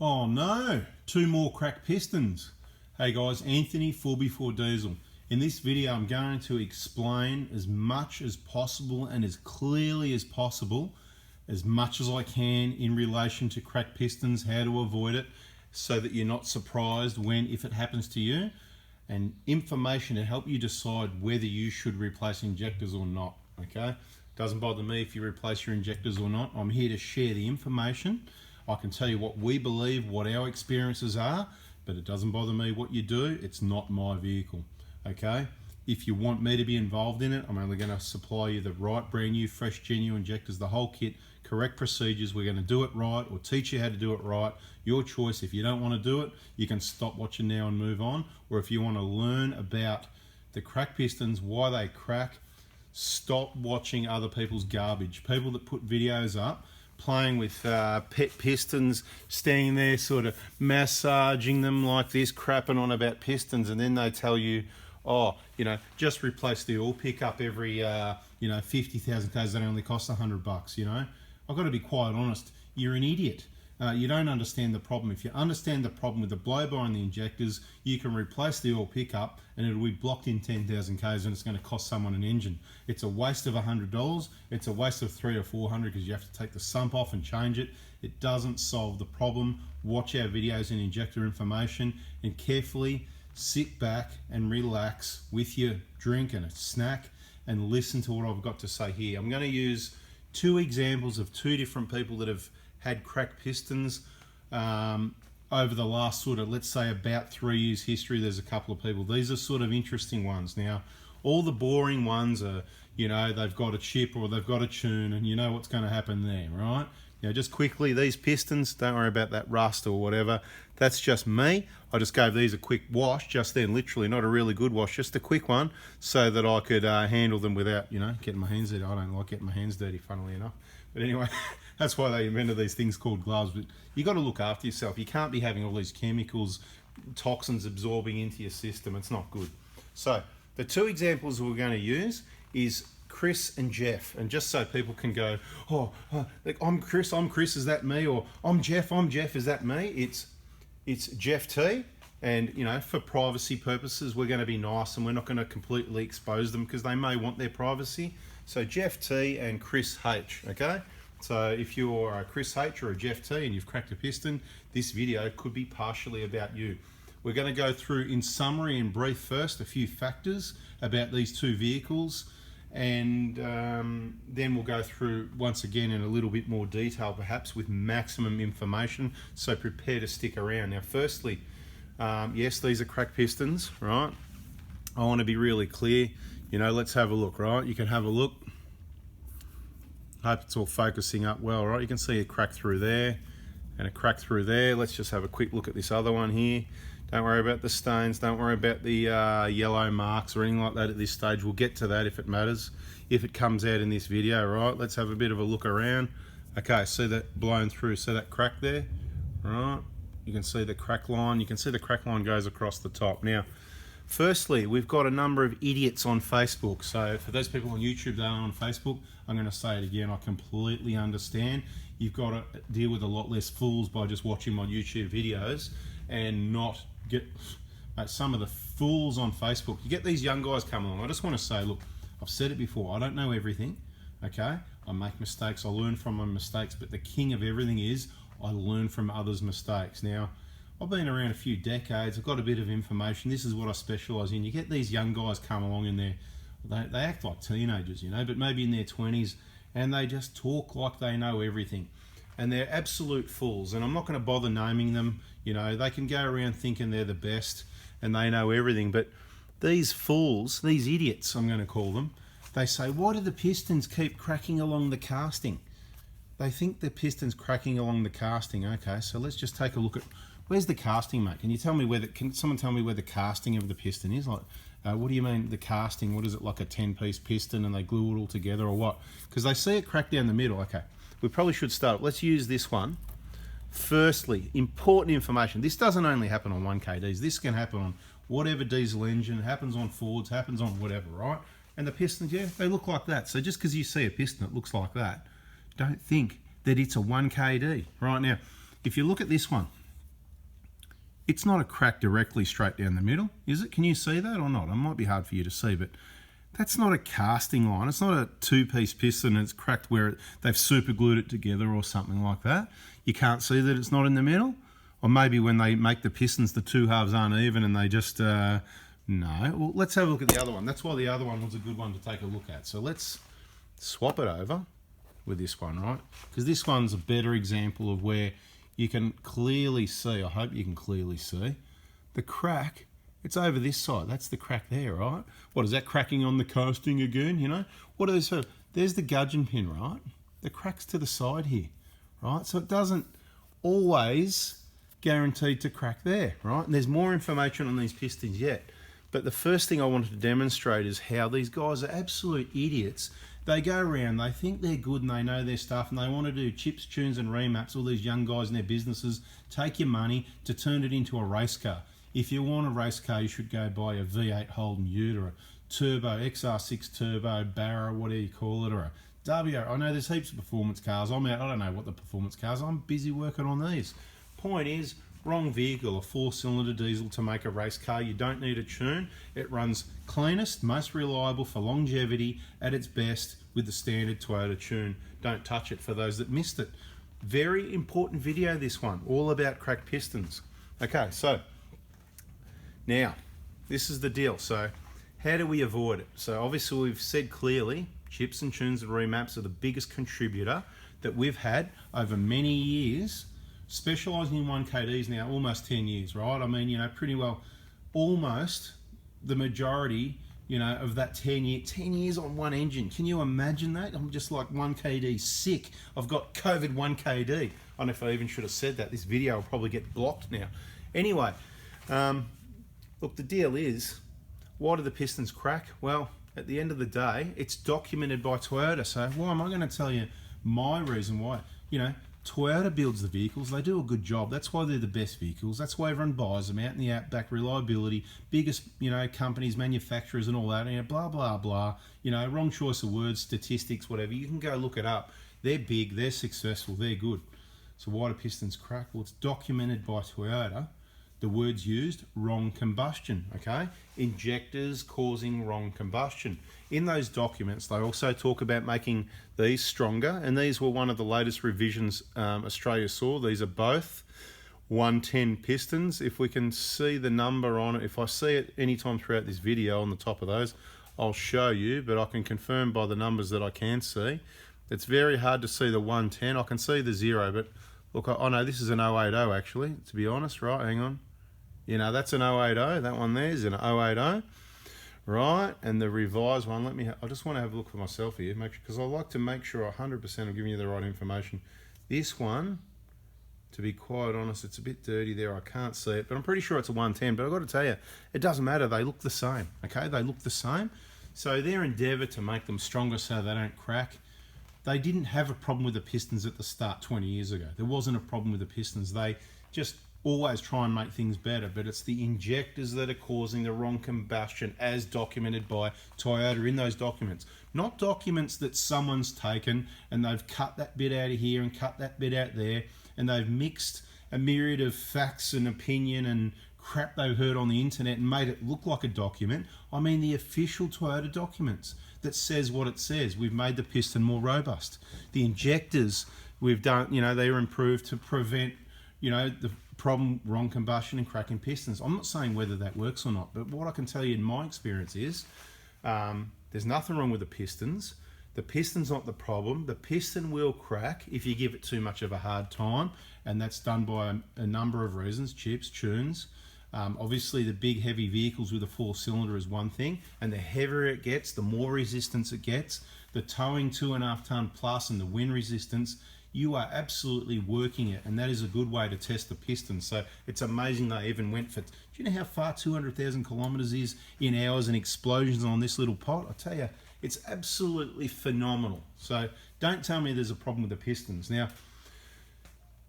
Oh no, two more cracked pistons. Hey guys, Anthony 4x4 Diesel. In this video I'm going to explain as much as possible and as clearly as possible, as much as I can in relation to cracked pistons, how to avoid it so that you're not surprised if it happens to you, and information to help you decide whether you should replace injectors or not, okay? Doesn't bother me if you replace your injectors or not. I'm here to share the information. I can tell you what we believe, what our experiences are, but it doesn't bother me what you do. It's not my vehicle, okay? If you want me to be involved in it, I'm only going to supply you the right, brand new, fresh, genuine injectors, the whole kit, correct procedures. We're going to do it right or teach you how to do it right. Your choice. If you don't want to do it, you can stop watching now and move on. Or if you want to learn about the crack pistons, why they crack, stop watching other people's garbage. People that put videos up playing with pet pistons, standing there sort of massaging them like this, crapping on about pistons, and then they tell you, oh, just replace the oil pickup every 50,000 k's. That only costs $100. I've got to be quite honest, you're an idiot. You don't understand the problem. If you understand the problem with the blow-by and the injectors, you can replace the oil pickup and it'll be blocked in 10,000 k's and it's going to cost someone an engine. It's a waste of $100. It's a waste of $300 or $400 because you have to take the sump off and change it. It doesn't solve the problem. Watch our videos and injector information and carefully sit back and relax with your drink and a snack and listen to what I've got to say here. I'm going to use two examples of two different people that have had cracked pistons over the last sort of, let's say, about 3 years history. There's a couple of people. These are sort of interesting ones. Now, all the boring ones are, they've got a chip or they've got a tune, and you know what's going to happen there, right? Just quickly, these pistons, don't worry about that rust or whatever. That's just me. I just gave these a quick wash just then, literally, not a really good wash, just a quick one, so that I could handle them without, getting my hands dirty. I don't like getting my hands dirty, funnily enough. But anyway, that's why they invented these things called gloves. But you got to look after yourself. You can't be having all these chemicals, toxins absorbing into your system. It's not good. So the two examples we're going to use is Chris and Jeff, and just so people can go, like, I'm Chris, is that me? Or I'm Jeff, is that me? It's Jeff T, and for privacy purposes we're going to be nice and we're not going to completely expose them because they may want their privacy. So Jeff T and Chris H, okay? So if you're a Chris H or a Jeff T and you've cracked a piston, this video could be partially about you. We're going to go through, in summary and brief first, a few factors about these two vehicles, and then we'll go through once again in a little bit more detail, perhaps with maximum information, so prepare to stick around. Now firstly, yes, these are cracked pistons, right? I want to be really clear. Let's have a look, right? You can have a look. Hope it's all focusing up well, right? You can see a crack through there and a crack through there. Let's just have a quick look at this other one here. Don't worry about the stains, don't worry about the yellow marks or anything like that at this stage. We'll get to that if it matters, if it comes out in this video, right? Let's have a bit of a look around. Okay, see that blown through, see that crack there, right? You can see the crack line, you can see the crack line goes across the top. Now, firstly, we've got a number of idiots on Facebook. So for those people on YouTube that aren't on Facebook, I'm going to say it again, I completely understand. You've got to deal with a lot less fools by just watching my YouTube videos and not get some of the fools on Facebook. You get these young guys come along. I just want to say, look, I've said it before, I don't know everything, okay? I make mistakes, I learn from my mistakes, but the king of everything is I learn from others' mistakes. Now, I've been around a few decades, I've got a bit of information, this is what I specialise in. You get these young guys come along and they act like teenagers, but maybe in their 20s, and they just talk like they know everything. And they're absolute fools, and I'm not going to bother naming them. They can go around thinking they're the best and they know everything, but these fools, these idiots I'm going to call them, they say, why do the pistons keep cracking along the casting? They think the piston's cracking along the casting. Okay, so let's just take a look at, where's the casting, mate? Can someone tell me where the casting of the piston is? Like, what do you mean the casting? What is it, like a 10-piece piston and they glue it all together, or what? Because they see it crack down the middle. Okay, we probably should start. Let's use this one. Firstly, important information. This doesn't only happen on 1KDs. This can happen on whatever diesel engine, happens on Fords, happens on whatever, right? And the pistons, yeah, they look like that. So just because you see a piston that looks like that, don't think that it's a 1KD. Right now, if you look at this one, it's not a crack directly straight down the middle, is it? Can you see that or not? It might be hard for you to see, but that's not a casting line. It's not a two-piece piston and it's cracked where they've super glued it together or something like that. You can't see that it's not in the middle. Or maybe when they make the pistons, the two halves aren't even and they just, no. Well, let's have a look at the other one. That's why the other one was a good one to take a look at. So let's swap it over with this one, right? Because this one's a better example of where you can clearly see, I hope you can clearly see, the crack. It's over this side. That's the crack there, right? What is that, cracking on the casting again, you know? What are these for? There's the gudgeon pin, right? The crack's to the side here, right? So it doesn't always guaranteed to crack there, right? And there's more information on these pistons yet. But the first thing I wanted to demonstrate is how these guys are absolute idiots. They go around, they think they're good and they know their stuff and they want to do chips, tunes and remaps, all these young guys in their businesses, take your money to turn it into a race car. If you want a race car, you should go buy a V8 Holden Ute or a Turbo, XR6 Turbo, Barra, whatever you call it, or a W. I know there's heaps of performance cars. I don't know what the performance cars are. I'm busy working on these. Point is, wrong vehicle, a 4-cylinder diesel to make a race car. You don't need a tune. It runs cleanest, most reliable for longevity at its best with the standard Toyota tune. Don't touch it for those that missed it. Very important video, this one, all about cracked pistons. Okay, so now this is the deal. So how do we avoid it? So obviously we've said clearly chips and tunes and remaps are the biggest contributor that we've had over many years, specialising in 1KDs now almost 10 years, right? I mean, you know, pretty well almost the majority, you know, of that 10 years on one engine. Can you imagine that? I'm just like 1KD sick. I've got COVID 1KD. I don't know if I even should have said that. This video will probably get blocked now. Anyway, look, the deal is, why do the pistons crack? Well, at the end of the day, it's documented by Toyota. So why am I going to tell you my reason why? You know, Toyota builds the vehicles. They do a good job. That's why they're the best vehicles. That's why everyone buys them out in the outback. Reliability, biggest, you know, companies, manufacturers and all that, you know, blah, blah, blah. You know, wrong choice of words, statistics, whatever. You can go look it up. They're big, they're successful, they're good. So why do pistons crack? Well, it's documented by Toyota. The words used, wrong combustion, okay? Injectors causing wrong combustion. In those documents, they also talk about making these stronger, and these were one of the latest revisions Australia saw. These are both 110 pistons. If we can see the number on it, if I see it anytime throughout this video on the top of those, I'll show you, but I can confirm by the numbers that I can see. It's very hard to see the 110. I can see the 0, but look, I know this is an 080 actually, to be honest, right? Hang on. You know, that's an 080. That one there is an 080. Right, and the revised one, I just want to have a look for myself here, because I like to make sure 100% I'm giving you the right information. This one, to be quite honest, it's a bit dirty there, I can't see it, but I'm pretty sure it's a 110, but I've got to tell you, it doesn't matter, they look the same, okay? They look the same. So their endeavour to make them stronger so they don't crack, they didn't have a problem with the pistons at the start 20 years ago. There wasn't a problem with the pistons. They just always try and make things better, but it's the injectors that are causing the wrong combustion as documented by Toyota in those documents. Not documents that someone's taken and they've cut that bit out of here and cut that bit out there and they've mixed a myriad of facts and opinion and crap they've heard on the internet and made it look like a document. I mean the official Toyota documents that says what it says. We've made the piston more robust. The injectors we've done, you know, they're improved to prevent, you know, the problem, wrong combustion and cracking pistons. I'm not saying whether that works or not, but what I can tell you in my experience is there's nothing wrong with the pistons. The piston's not the problem. The piston will crack if you give it too much of a hard time, and that's done by a number of reasons, chips, tunes. Obviously the big heavy vehicles with a 4-cylinder is one thing, and the heavier it gets, the more resistance it gets. The towing 2.5 ton plus and the wind resistance, you are absolutely working it, and that is a good way to test the piston. So it's amazing they even went for, do you know how far 200,000 kilometers is in hours and explosions on this little pot? I tell you, it's absolutely phenomenal. So don't tell me there's a problem with the pistons. Now,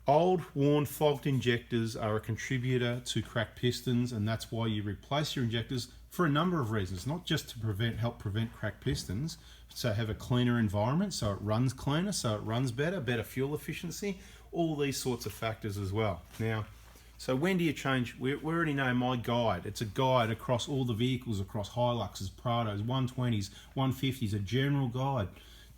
old, worn, fogged injectors are a contributor to cracked pistons, and that's why you replace your injectors for a number of reasons, not just to help prevent cracked pistons, so have a cleaner environment, so it runs cleaner, so it runs better, better fuel efficiency, all these sorts of factors as well. Now, So when do you change? We already know my guide. It's a guide across all the vehicles, across Hiluxes, Prados, 120s, 150s, a general guide.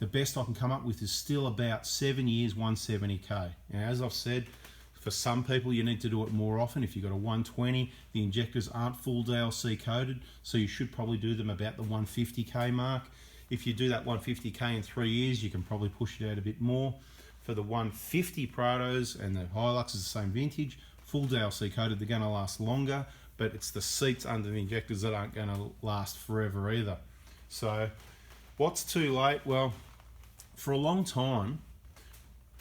The best I can come up with is still about 7 years, 170k. Now, as I've said, for some people you need to do it more often. If you've got a 120, the injectors aren't full DLC coded, so you should probably do them about the 150k mark. If you do that 150k in 3 years, you can probably push it out a bit more. For the 150 Prados and the Hilux is the same vintage, full DLC coated, they're going to last longer, but it's the seats under the injectors that aren't going to last forever either. So what's too late? Well, for a long time,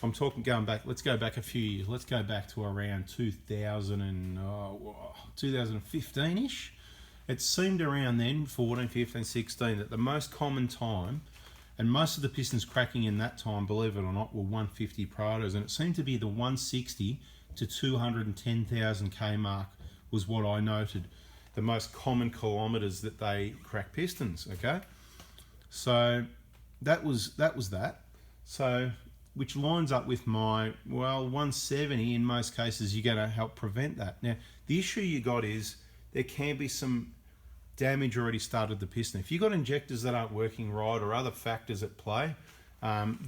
I'm talking going back, let's go back a few years. Let's go back to around 2015-ish. It seemed around then, 14, 15, 16, that the most common time, and most of the pistons cracking in that time, believe it or not, were 150 Prados, and it seemed to be the 160 to 210,000k mark was what I noted. The most common kilometres that they crack pistons, okay? So that was that. So, which lines up with my, well, 170 in most cases, you're going to help prevent that. Now, the issue you got is there can be some damage already started the piston. If you've got injectors that aren't working right or other factors at play,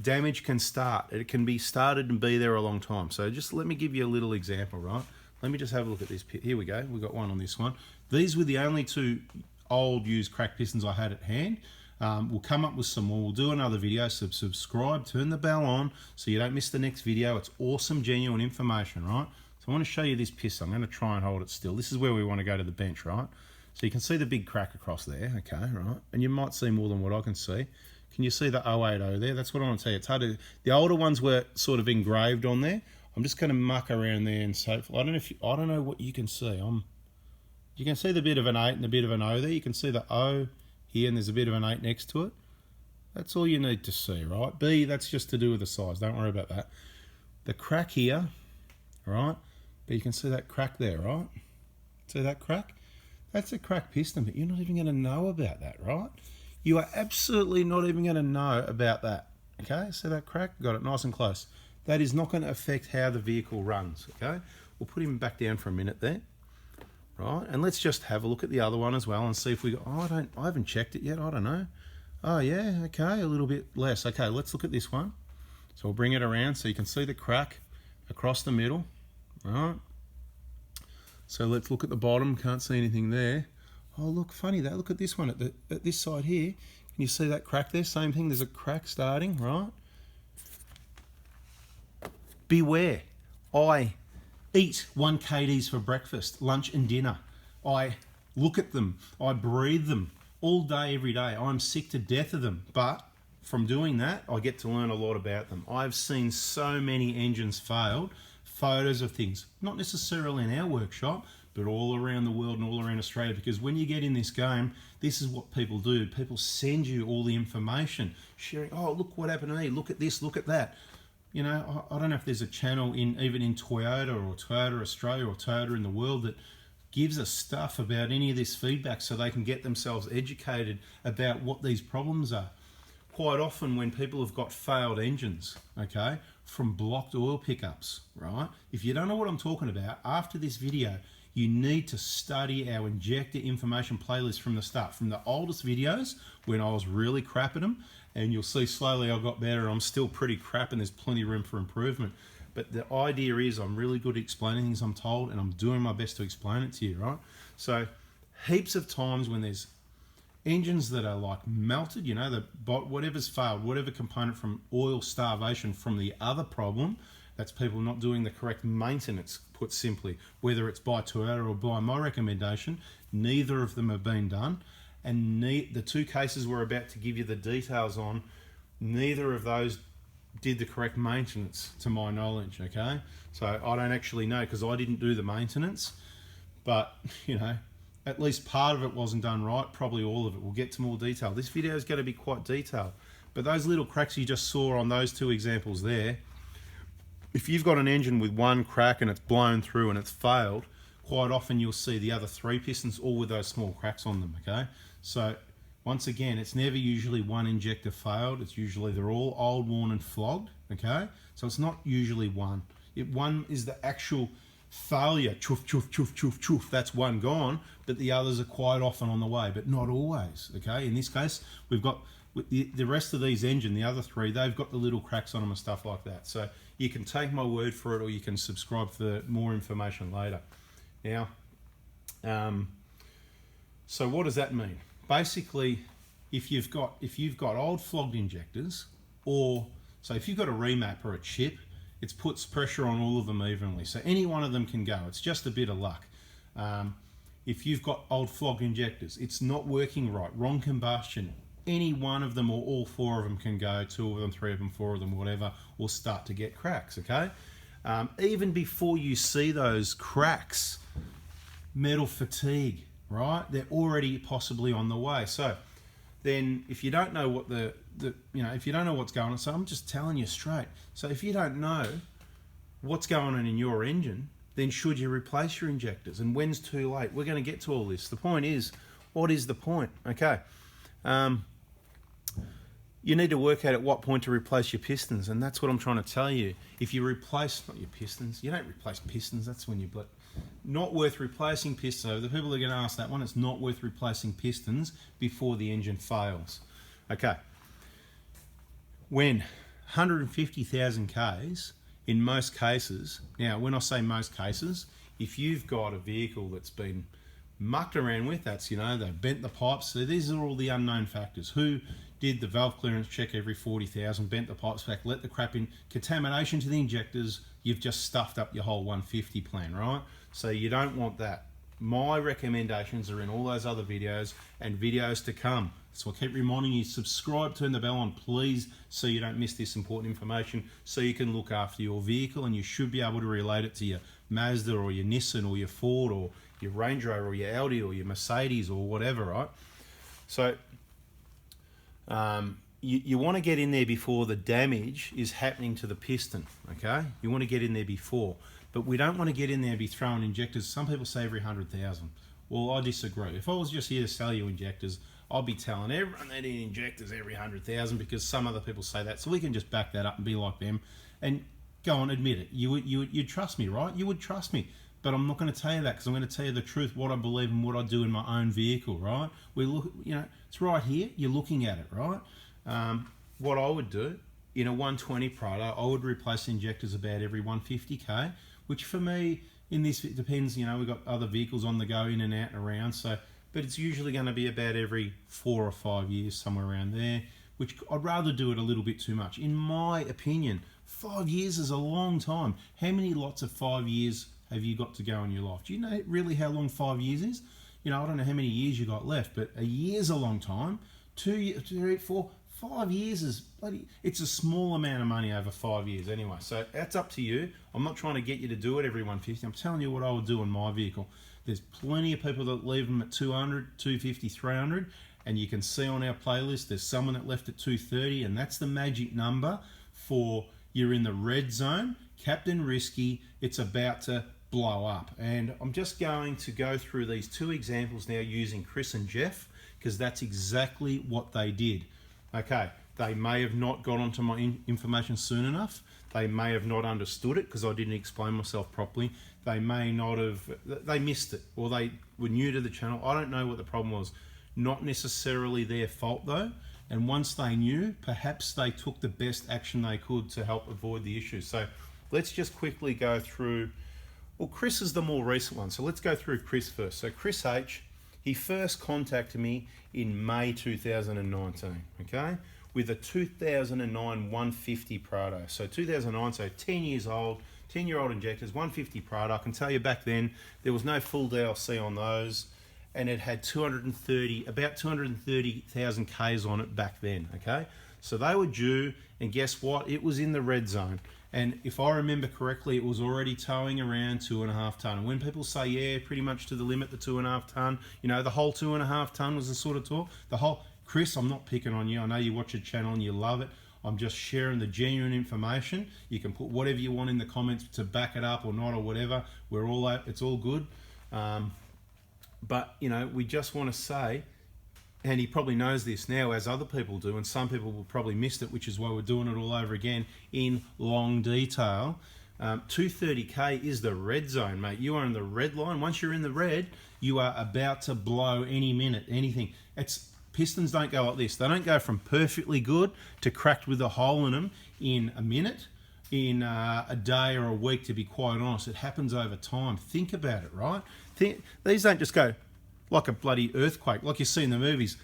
damage can start. It can be started and be there a long time. So just let me give you a little example, right? Let me just have a look at this. Here we go. We've got one on this one. These were the only two old used crack pistons I had at hand. We'll come up with some more. We'll do another video. So subscribe, turn the bell on so you don't miss the next video. It's awesome, genuine information, right? So I want to show you this piston. I'm going to try and hold it still. This is where we want to go to the bench, right? So you can see the big crack across there, okay, right? And you might see more than what I can see. Can you see the 080 there? That's what I want to tell you. It's hard to, the older ones were sort of engraved on there. I'm just going to muck around there and so I don't know if you, I don't know what you can see. You can see the bit of an 8 and a bit of an O there. You can see the O here and there's a bit of an 8 next to it. That's all you need to see, right? B, that's just to do with the size. Don't worry about that. The crack here, right? But you can see that crack there, right? See that crack? That's a cracked piston, but you're not even going to know about that, right? You are absolutely not even going to know about that, okay? See that crack? Got it nice and close. That is not going to affect how the vehicle runs, okay? We'll put him back down for a minute there, right? And let's just have a look at the other one as well and see if we got, oh, I haven't checked it yet, I don't know. Oh yeah, okay, a little bit less. Okay, let's look at this one. So we'll bring it around so you can see the crack across the middle, right? So let's look at the bottom, can't see anything there. Oh look, funny that, look at this one at this side here. Can you see that crack there? Same thing, there's a crack starting, right? Beware, I eat 1 kgs for breakfast, lunch and dinner. I look at them, I breathe them all day, every day. I'm sick to death of them, but from doing that, I get to learn a lot about them. I've seen so many engines failed, photos of things, not necessarily in our workshop, but all around the world and all around Australia, because when you get in this game, this is what people do. People send you all the information, sharing, oh, look what happened to me, look at this, look at that. You know, I don't know if there's a channel even in Toyota or Toyota Australia or Toyota in the world that gives us stuff about any of this feedback so they can get themselves educated about what these problems are. Quite often when people have got failed engines, okay, from blocked oil pickups, right? If you don't know what I'm talking about, after this video, you need to study our injector information playlist from the start, from the oldest videos when I was really crap at them, and you'll see slowly I got better. I'm still pretty crap and there's plenty of room for improvement. But the idea is I'm really good at explaining things I'm told and I'm doing my best to explain it to you, right? So heaps of times when there's engines that are like melted, you know, whatever's failed, whatever component from oil starvation from the other problem, that's people not doing the correct maintenance, put simply, whether it's by Toyota or by my recommendation, neither of them have been done. And the two cases we're about to give you the details on, neither of those did the correct maintenance to my knowledge, okay? So I don't actually know because I didn't do the maintenance, but you know, at least part of it wasn't done right, probably all of it. We'll get to more detail. This video is going to be quite detailed, but those little cracks you just saw on those two examples there, if you've got an engine with one crack and it's blown through and it's failed, quite often you'll see the other 3 pistons all with those small cracks on them, okay? So once again, it's never usually one injector failed. It's usually they're all old, worn and flogged, okay? So it's not usually one. One is the actual Failure, choof, choof, choof, choof, choof, that's one gone, but the others are quite often on the way, but not always, okay? In this case, we've got the rest of these engine, the other three, they've got the little cracks on them and stuff like that. So you can take my word for it, or you can subscribe for more information later. Now, so what does that mean? Basically, if you've got old flogged injectors, or so if you've got a remap or a chip, it puts pressure on all of them evenly. So any one of them can go. It's just a bit of luck. If you've got old flogged injectors, it's not working right, wrong combustion, any one of them or all four of them can go, two of them, three of them, four of them, whatever, will start to get cracks, okay? Even before you see those cracks, metal fatigue, right? They're already possibly on the way. So then if you don't know what if you don't know what's going on, so I'm just telling you straight. So if you don't know what's going on in your engine, then should you replace your injectors? And when's too late? We're going to get to all this. The point is, what is the point? Okay. You need to work out at what point to replace your pistons, and that's what I'm trying to tell you. If you replace, not your pistons, you don't replace pistons, that's when you not worth replacing pistons. So the people are going to ask that one, it's not worth replacing pistons before the engine fails. Okay. When 150,000 Ks, in most cases, now when I say most cases, if you've got a vehicle that's been mucked around with, that's, they've bent the pipes, so these are all the unknown factors. Who did the valve clearance check every 40,000, bent the pipes back, let the crap in, contamination to the injectors, you've just stuffed up your whole 150 plan, right? So you don't want that. My recommendations are in all those other videos and videos to come. So I keep reminding you, subscribe, turn the bell on, please, so you don't miss this important information, so you can look after your vehicle, and you should be able to relate it to your Mazda or your Nissan or your Ford or your Range Rover or your Audi or your Mercedes or whatever, right? So you want to get in there before the damage is happening to the piston, okay? You want to get in there before. But we don't want to get in there and be throwing injectors. Some people say every 100,000. Well, I disagree. If I was just here to sell you injectors, I'll be telling everyone they need injectors every 100,000, because some other people say that. So we can just back that up and be like them and go on, admit it. You'd trust me, right? You would trust me. But I'm not going to tell you that, because I'm going to tell you the truth, what I believe and what I do in my own vehicle, right? We look, it's right here. You're looking at it, right? What I would do in a 120 Prado, I would replace injectors about every 150K, which for me, in this, it depends, we've got other vehicles on the go, in and out and around, so, but it's usually going to be about every 4 or 5 years, somewhere around there, which I'd rather do it a little bit too much. In my opinion, 5 years is a long time. How many lots of 5 years have you got to go in your life? Do you know really how long 5 years is? I don't know how many years you got left, but a year's a long time. 2 years, 3, 4, 5 years is bloody, it's a small amount of money over 5 years anyway. So that's up to you. I'm not trying to get you to do it every 150. I'm telling you what I would do in my vehicle. There's plenty of people that leave them at 200, 250, 300, and you can see on our playlist there's someone that left at 230, and that's the magic number for you're in the red zone, Captain Risky, it's about to blow up. And I'm just going to go through these two examples now using Chris and Jeff, because that's exactly what they did. Okay, they may have not got onto my information soon enough. They may have not understood it because I didn't explain myself properly. They may not have, they missed it, or they were new to the channel. I don't know what the problem was. Not necessarily their fault though. And once they knew, perhaps they took the best action they could to help avoid the issue. So let's just quickly go through, well, Chris is the more recent one. So let's go through Chris first. So Chris H, he first contacted me in May 2019, okay, with a 2009 150 Prado. So 2009, so 10 years old, 10-year-old injectors, 150 Prado. I can tell you back then, there was no full DLC on those, and it had about 230,000 Ks on it back then, okay? So they were due, and guess what? It was in the red zone. And if I remember correctly, it was already towing around 2.5 ton. And when people say, yeah, pretty much to the limit, the 2.5 ton, the whole 2.5 ton was the sort of talk. The whole, Chris, I'm not picking on you. I know you watch your channel and you love it. I'm just sharing the genuine information. You can put whatever you want in the comments to back it up or not or whatever. We're all out, it's all good. But, we just want to say, and he probably knows this now, as other people do, and some people will probably missed it, which is why we're doing it all over again in long detail. 230k is the red zone, mate. You are in the red line. Once you're in the red, you are about to blow any minute, anything. Pistons don't go like this. They don't go from perfectly good to cracked with a hole in them in a minute, in a day or a week, to be quite honest. It happens over time. Think about it, right? These don't just go like a bloody earthquake, like you see in the movies.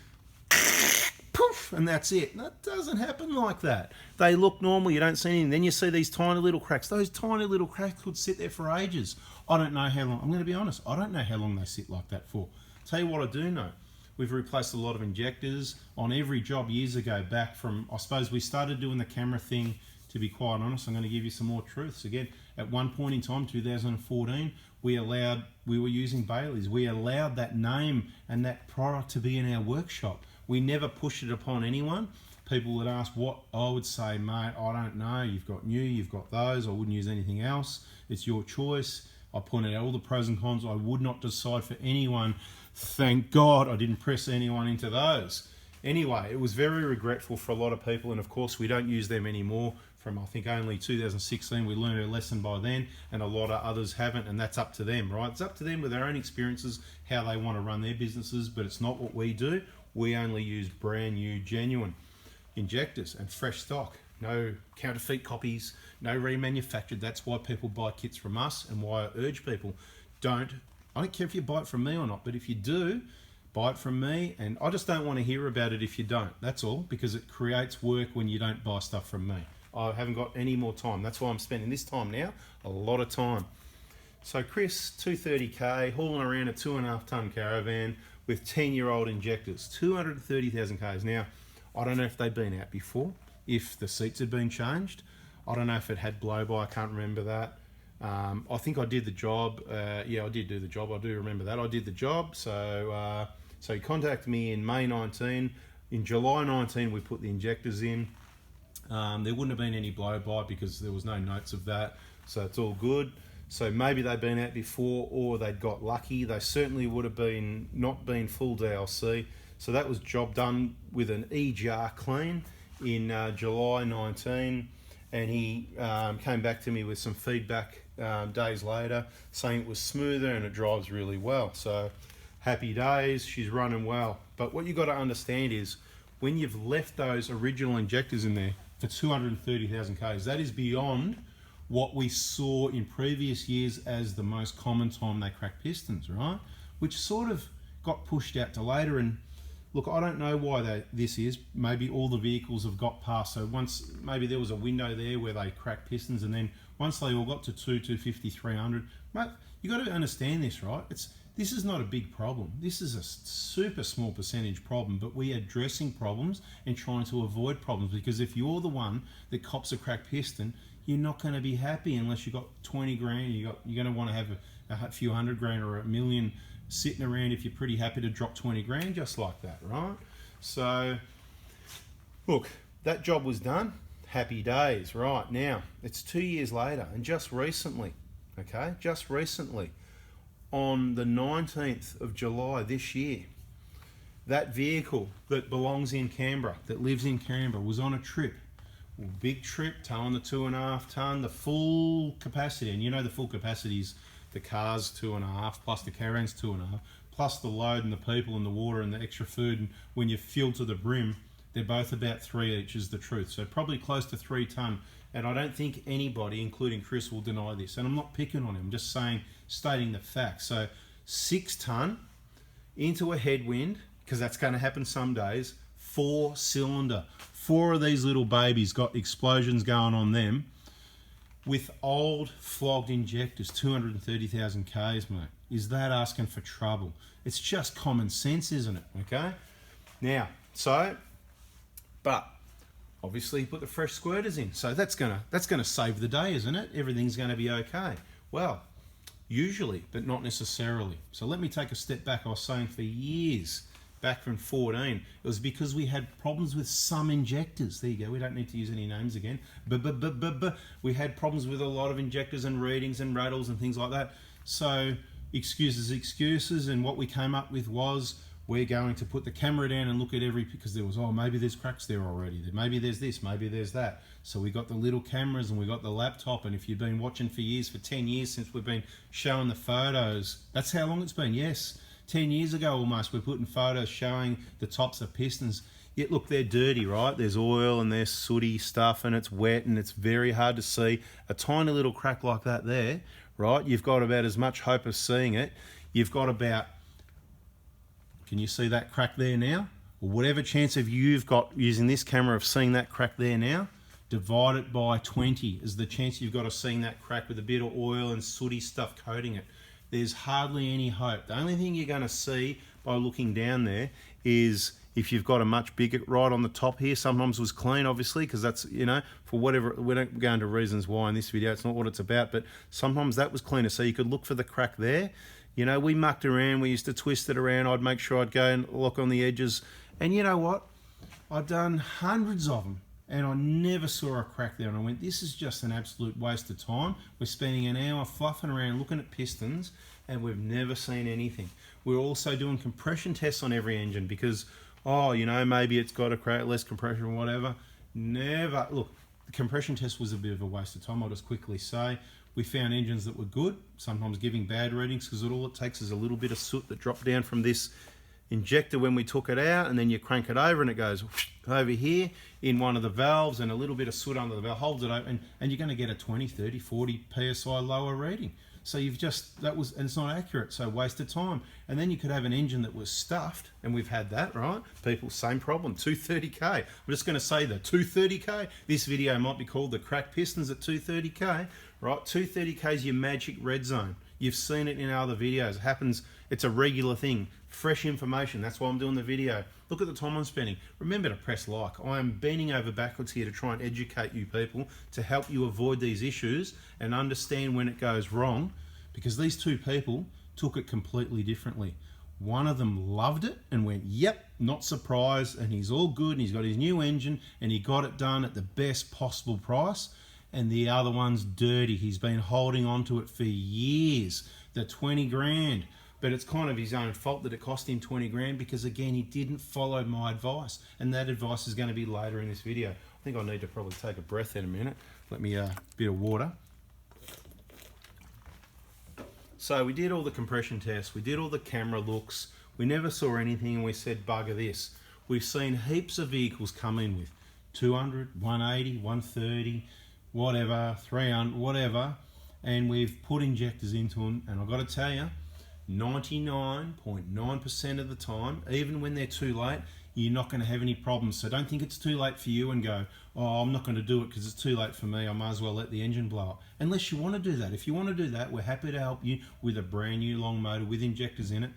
Poof, and that's it. That doesn't happen like that. They look normal, you don't see anything. Then you see these tiny little cracks. Those tiny little cracks could sit there for ages. I don't know how long. I'm going to be honest. I don't know how long they sit like that for. Tell you what I do know. We've replaced a lot of injectors on every job years ago, back from, I suppose we started doing the camera thing, to be quite honest. I'm going to give you some more truths. Again, at one point in time, 2014, we were using Baileys. We allowed that name and that product to be in our workshop. We never pushed it upon anyone. People would ask what I would say, mate, I don't know. You've got new, you've got those. I wouldn't use anything else. It's your choice. I pointed out all the pros and cons. I would not decide for anyone. Thank God I didn't press anyone into those. Anyway, it was very regretful for a lot of people, and of course we don't use them anymore. From I think only 2016, we learned a lesson by then, and a lot of others haven't, and that's up to them, right? It's up to them with their own experiences, how they want to run their businesses, but it's not what we do. We only use brand new, genuine injectors and fresh stock. No counterfeit copies, no remanufactured. That's why people buy kits from us, and why I urge people, I don't care if you buy it from me or not, but if you do, buy it from me, and I just don't want to hear about it if you don't. That's all, because it creates work when you don't buy stuff from me. I haven't got any more time. That's why I'm spending this time now, a lot of time. So Chris, 230k, hauling around a 2.5 ton caravan with 10-year-old injectors, 230,000 Ks. Now, I don't know if they've been out before, if the seats had been changed. I don't know if it had blow-by, I can't remember that. I think I did the job. Yeah, I did do the job. I do remember that. I did the job. So he contacted me in May 19. In July 19, we put the injectors in. There wouldn't have been any blow-by because there was no notes of that. So it's all good. So maybe they'd been out before, or they'd got lucky. They certainly would have not been full DLC. So that was job done with an E-jar clean in July 19. And he came back to me with some feedback days later, saying it was smoother and it drives really well. So happy days, she's running well. But what you've got to understand is, when you've left those original injectors in there for 230,000 Ks, that is beyond what we saw in previous years as the most common time they crack pistons, right? Which sort of got pushed out to later. And look, I don't know why this is. Maybe all the vehicles have got past. So once, maybe there was a window there where they cracked pistons, and then once they all got to 250, 300, mate, you got to understand this, right? This is not a big problem. This is a super small percentage problem, but we are addressing problems and trying to avoid problems, because if you're the one that cops a cracked piston, you're not going to be happy unless you've got 20 grand. You're going to want to have a few hundred grand or $1 million sitting around if you're pretty happy to drop 20 grand just like that, right? So, look, that job was done. Happy days. Right, now, it's 2 years later, and just recently, okay, on the 19th of July this year, that vehicle that belongs in Canberra, that lives in Canberra, was on a trip. Big trip, towing the 2.5 ton, the full capacity. And you know the full capacity is the car's 2.5, plus the caravan's 2.5, plus the load and the people and the water and the extra food. And when you fill to the brim, they're both about 3 each, is the truth. So probably close to 3 ton. And I don't think anybody, including Chris, will deny this. And I'm not picking on him, I'm just stating the facts. So 6 ton into a headwind, because that's going to happen some days, 4-cylinder. 4 of these little babies got explosions going on them with old flogged injectors, 230,000 Ks, mate. Is that asking for trouble? It's just common sense, isn't it? Okay? Now, but obviously he put the fresh squirters in. So that's gonna save the day, isn't it? Everything's gonna be okay. Well, usually, but not necessarily. So let me take a step back. I was saying for years, back from 14, it was because we had problems with some injectors. There you go, we don't need to use any names again. We had problems with a lot of injectors and readings and rattles and things like that. So excuses, and what we came up with was, we're going to put the camera down and look at every, because there was, oh, maybe there's cracks there already, maybe there's this, maybe there's that. So we got the little cameras and we got the laptop, and if you've been watching for years, for 10 years since we've been showing the photos, that's how long it's been, yes. 10 years ago almost, we're putting photos showing the tops of pistons. Yet look, they're dirty, right? There's oil and there's sooty stuff and it's wet and it's very hard to see. A tiny little crack like that there, right? You've got about as much hope of seeing it. You've got about, can you see that crack there now? Or whatever chance of you've got using this camera of seeing that crack there now, divide it by 20 is the chance you've got of seeing that crack with a bit of oil and sooty stuff coating it. There's hardly any hope. The only thing you're going to see by looking down there is if you've got a much bigger, right on the top here, sometimes it was clean, obviously, because that's, you know, for whatever, we don't go into reasons why in this video, it's not what it's about, but sometimes that was cleaner, so you could look for the crack there. You know, we mucked around, we used to twist it around, I'd make sure I'd go and look on the edges, and you know what? I've done hundreds of them, and I never saw a crack there, and I went, this is just an absolute waste of time. We're spending an hour fluffing around looking at pistons, and we've never seen anything. We're also doing compression tests on every engine because, oh, you know, maybe it's got a crack, less compression or whatever. Never, look, the compression test was a bit of a waste of time, I'll just quickly say. We found engines that were good, sometimes giving bad readings because all it takes is a little bit of soot that dropped down from this injector when we took it out, and then you crank it over and it goes over here in one of the valves, and a little bit of soot under the valve holds it open, and you're going to get a 20, 30, 40 psi lower reading. So you've just, that was, and it's not accurate, so waste of time. And then you could have an engine that was stuffed, and we've had that, right? People, same problem, 230k. I'm just going to say the 230k. This video might be called the cracked pistons at 230k, right? 230k is your magic red zone. You've seen it in other videos. It happens, it's a regular thing. Fresh information, that's why I'm doing the video. Look at the time I'm spending. Remember to press like. I am bending over backwards here to try and educate you people to help you avoid these issues and understand when it goes wrong, because these two people took it completely differently. One of them loved it and went, yep, not surprised, and he's all good, and he's got his new engine, and he got it done at the best possible price. And the other one's dirty. He's been holding on to it for years. The 20 grand. But it's kind of his own fault that it cost him 20 grand because, again, he didn't follow my advice. And that advice is going to be later in this video. I think I need to probably take a breath in a minute. Let me, bit of water. So we did all the compression tests. We did all the camera looks. We never saw anything, and we said, bugger this. We've seen heaps of vehicles come in with 200, 180, 130, whatever, 300, whatever. And we've put injectors into them. And I've got to tell you, 99.9% of the time, even when they're too late, you're not going to have any problems. So don't think it's too late for you and go, oh, I'm not going to do it because it's too late for me. I might as well let the engine blow up. Unless you want to do that. If you want to do that, we're happy to help you with a brand new long motor with injectors in it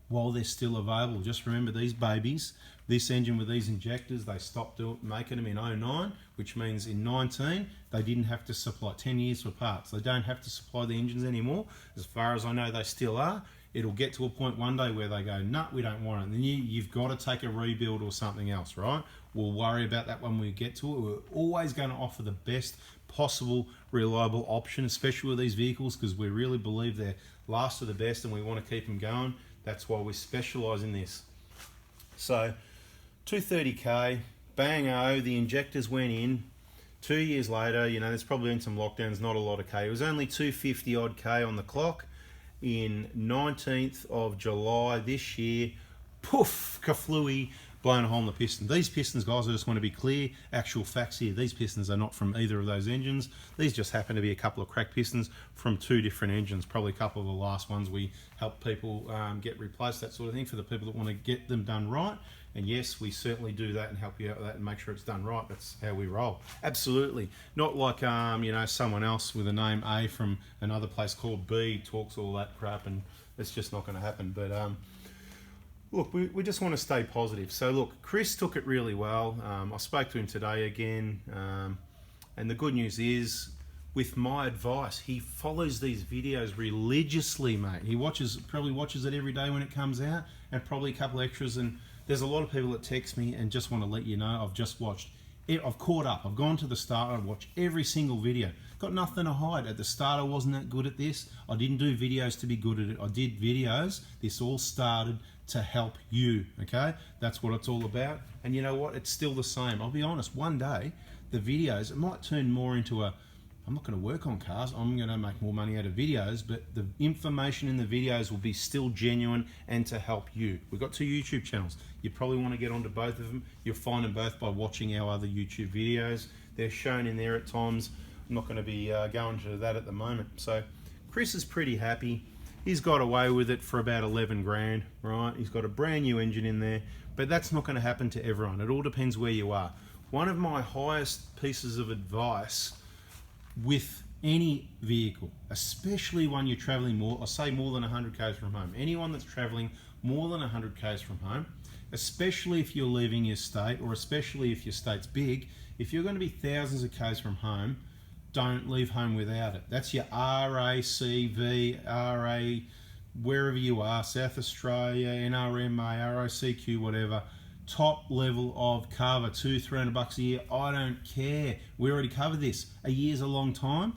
while they're still available. Just remember these babies, this engine with these injectors, they stopped making them in 09, which means in 19, they didn't have to supply 10 years for parts. They don't have to supply the engines anymore. As far as I know, they still are. It'll get to a point one day where they go, nah, we don't want it. And then you've got to take a rebuild or something else, right? We'll worry about that when we get to it. We're always going to offer the best possible reliable option, especially with these vehicles, because we really believe they're last of the best and we want to keep them going. That's why we specialize in this. So 230k, bang-o, the injectors went in. 2 years later, you know, there's probably been some lockdowns, not a lot of K. It was only 250 odd K on the clock. In 19th of July this year, poof, kaflooey, blown a hole in the piston. These pistons, guys, I just want to be clear, actual facts here, these pistons are not from either of those engines. These just happen to be a couple of cracked pistons from two different engines, probably a couple of the last ones we help people get replaced, that sort of thing, for the people that want to get them done right. And yes, we certainly do that and help you out with that and make sure it's done right. That's how we roll. Absolutely. Not like, you know, someone else with a name A from another place called B talks all that crap, and it's just not going to happen. But look, we just want to stay positive. So look, Chris took it really well. I spoke to him today again. And the good news is, with my advice, he follows these videos religiously, mate. He probably watches it every day when it comes out, and probably a couple extras. And there's a lot of people that text me and just want to let you know I've just watched, I've caught up, I've gone to the start, I've watched every single video. got nothing to hide. At the start, I wasn't that good at this. I didn't do videos to be good at it. I did videos. This all started to help you, okay? That's what it's all about. And you know what? It's still the same. I'll be honest, one day, the videos, it might turn more into I'm not going to work on cars, I'm going to make more money out of videos, but the information in the videos will be still genuine and to help you. We've got 2 YouTube channels. You probably want to get onto both of them. You'll find them both by watching our other YouTube videos. They're shown in there at times. I'm not going to be going to that at the moment. So Chris is pretty happy. He's got away with it for about 11 grand, right? He's got a brand new engine in there, but that's not going to happen to everyone. It all depends where you are. One of my highest pieces of advice with any vehicle, especially when you're traveling more, I say more than 100 k's from home. Anyone that's traveling more than 100 k's from home, especially if you're leaving your state, or especially if your state's big, if you're going to be thousands of k's from home, don't leave home without it. That's your RACV, RA, wherever you are, South Australia, NRMA, ROCQ, whatever. Top level of cover, $200-300 a year. I don't care. We already covered this. A year's a long time.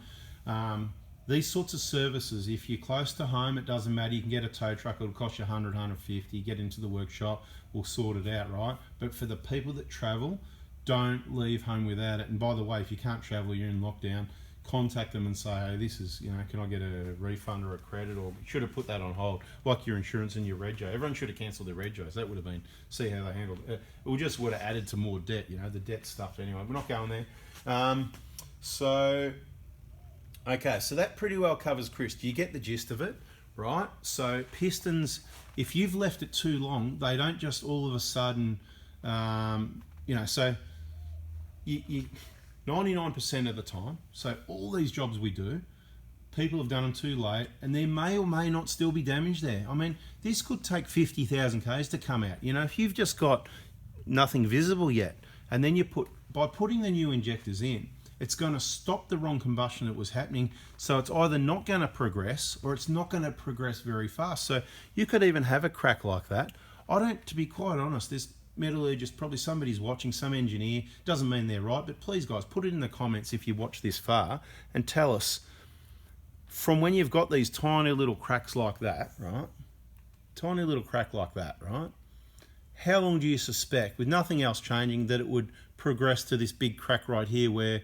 These sorts of services, if you're close to home, it doesn't matter. You can get a tow truck. It'll cost you 100, 150. Get into the workshop. We'll sort it out, right? But for the people that travel, don't leave home without it. And by the way, if you can't travel, you're in lockdown, contact them and say, hey, this is, can I get a refund or a credit, or should have put that on hold, like your insurance and your rego. Everyone should have cancelled their regos. That would have been, see how they handled it. It just would have added to more debt, the debt stuff. Anyway, we're not going there. Okay, so that pretty well covers Chris. Do you get the gist of it, right? So Pistons, if you've left it too long, they don't just all of a sudden, so you 99% of the time, so all these jobs we do, people have done them too late, and there may or may not still be damage there. I mean, this could take 50,000 k's to come out. If you've just got nothing visible yet, and then by putting the new injectors in, it's going to stop the wrong combustion that was happening. So it's either not going to progress, or it's not going to progress very fast. So you could even have a crack like that. To be quite honest, this metallurgist, probably somebody's watching, some engineer, doesn't mean they're right, but please guys, put it in the comments if you watch this far and tell us, from when you've got these tiny little cracks like that, right? Tiny little crack like that, right? How long do you suspect, with nothing else changing, that it would progress to this big crack right here where,